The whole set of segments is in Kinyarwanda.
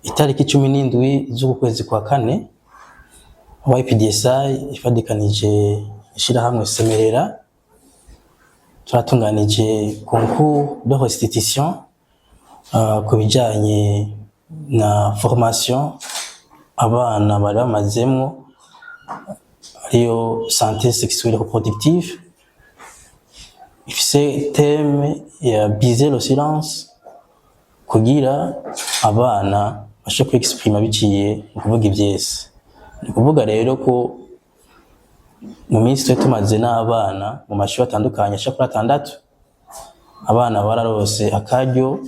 itariki 17 z'ukwezi kwa kane YPDSI ifadikanije ishirahamwe Semerera turatunganije concours de restitution ku bijanye na formation abana bari bamazemwo ariyo santé sexuelle reproductive, ifise thème ya briser le silence kugira abana bashe kwexprima biciye mu kuvuga ivyese. Ni kuvuga rero ko mu minsi twe tumaze n'abana mu mashuri atandukanye ashaka kuri 6 abana bararose akaryo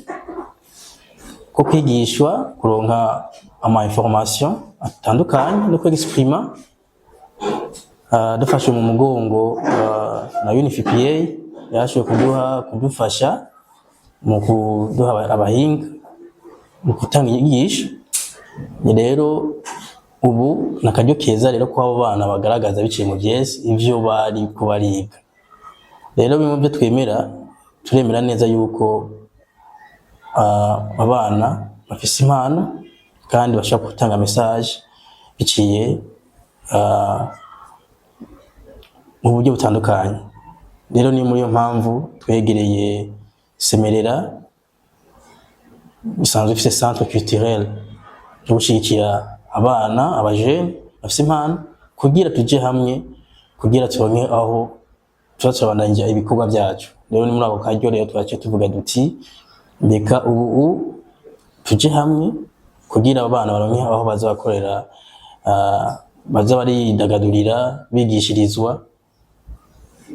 ko kwigishwa kuronka ama information atandukanye no kwexprima dufashe mu mugongo na UNFPA yashoboye kudufasha mu kuduha abahinga mu gutanga inyigisho. Rero ubu nakaryo keza rero ko abo bana bagaragaza biciye mu vyese ivyo bari kubariga. Rero bimwe byo twemera turemera neza yuko abana bafise impano kandi bashaka gutanga message biciye mu buryo butandukanye. Rero ni muri yo mpamvu twegereye Semerera bisanzwe ifise centre culturel yo gushigikira abana abajene bafise impano kugira tuje hamwe kugira turonke aho tuzabandanya ibikorwa byacu. Rero ni muri abo karyo rero twace tuvuga duti reka ubu tuje hamwe kugira abana baronke aho bazakorera baza baridagadurira bigishirizwa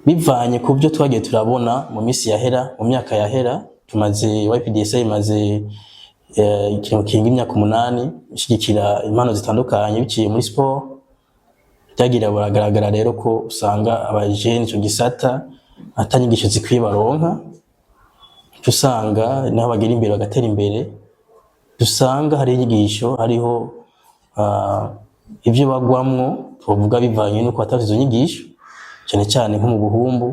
bivanye ku byo twagiye turabona mu misi yahera mu myaka yahera. Tumaze YPDSI imaze ikintu kinga imyaka 8 ishigikira impano zitandukanye biciye muri sport. Byagira buragaragara rero ko usanga abajene cyo gisata atanyigisho zikwiye baronka, tusanga naho bagira imbere bagatera imbere, dusanga hari inyigisho hariho ivyo bagwamwo tuvuga bivanye nuko atavizo nyigisho cyane cyane nko mu buhumbu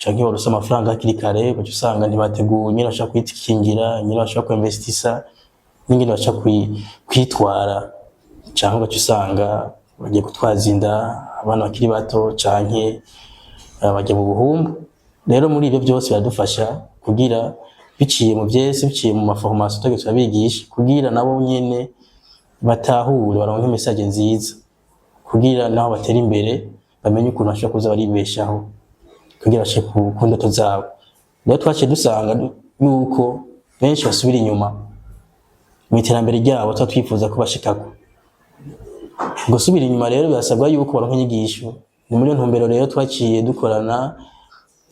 canke barose amafaranga hakiri kare bacu usanga ntibateguye nyine bashaka kwitikingira nyine bashaka kwinvestisa n'ingene bashaka kwitwara canke bacu usanga bagiye gutwaza inda abana bakiri bato canke bajya mu buhumbu. Rero muri ibyo byose biradufasha kugira biciye mu vyese biciye mu maformation tugeze abigisha kugira nabo nyene batahure baronke message nziza kugira naho batera imbere bamenye ukuntu bashaka kuza baribeshaho kugira bashe ku ndoto zabo. Rero twaciye dusanga yuko benshi basubira inyuma mu iterambere ryabo twifuza ko bashikako. Gusubira inyuma rero birasabwa yuko baronka inyigisho. Ni muri ntumbero rero twaciye dukorana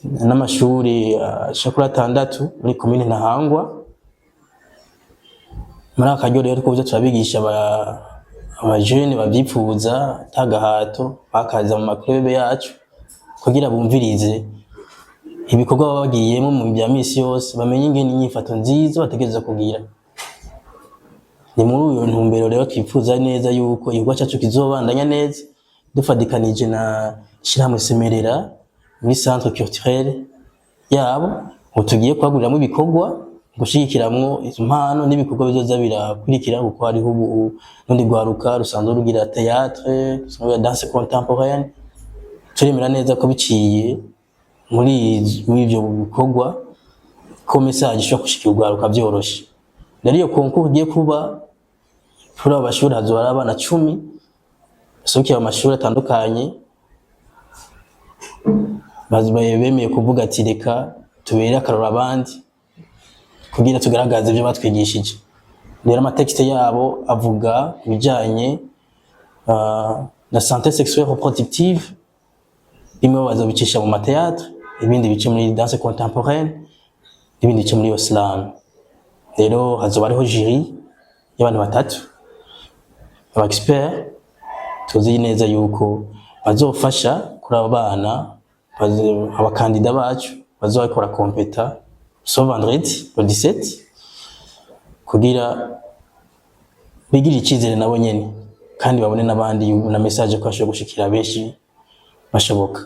n'amashuri ashakura 6 muri commune Ntahangwa. Muri akaryo rero ko turabigisha abajene bavyipfuza tagahato bakaza mu maklube yacu kugira bumvirize ibikorwa baba bagiyemo mu bya misi yose bamenye ingene inyifato nziza bategereza kugira. Ni muri uyo ntumbero rero twipfuza neza yuko igikorwa cyacu kizobandanya neza dufadikanije na ishirahamwe Semerera muri centre culturel yabo ngo tugiye kwaguriramwo ibikorwa gushikiramwo impano n'ibikorwa bizoza birakurikira kuko hariho ubu n'undi gwaruka rusanzwe rugira théâtre rusanzwe danse contemporaine. Turemera neza ko biciye muri ivyo bikorwa ko message ishobora gushikira ugwaruka byoroshe. Rero iyo concours ugiye kuba kuri abashuri hazora abana 10 basohokeye amashuri atandukanye bazibaye bemeye kuvuga ati reka tubere akarora abandi kugira tugaragaze ibyo batwigishije. Rero amatekste yabo avuga bijanye na santé sexuelle reproductive, bimwe bazabicisha mu mateatre, ibindi bice muri danse contemporaine, ibindi bice muri islam. Rero hazoba hariho jury y'abantu 3 aba expert tuzi neza yuko bazofasha kuri abana abakandida bacu bazokora competa so vendredi le 17 kugira bigira ikizere nabo nyene kandi babone nabandi na message ko ashobora gushikira benshi bashoboka.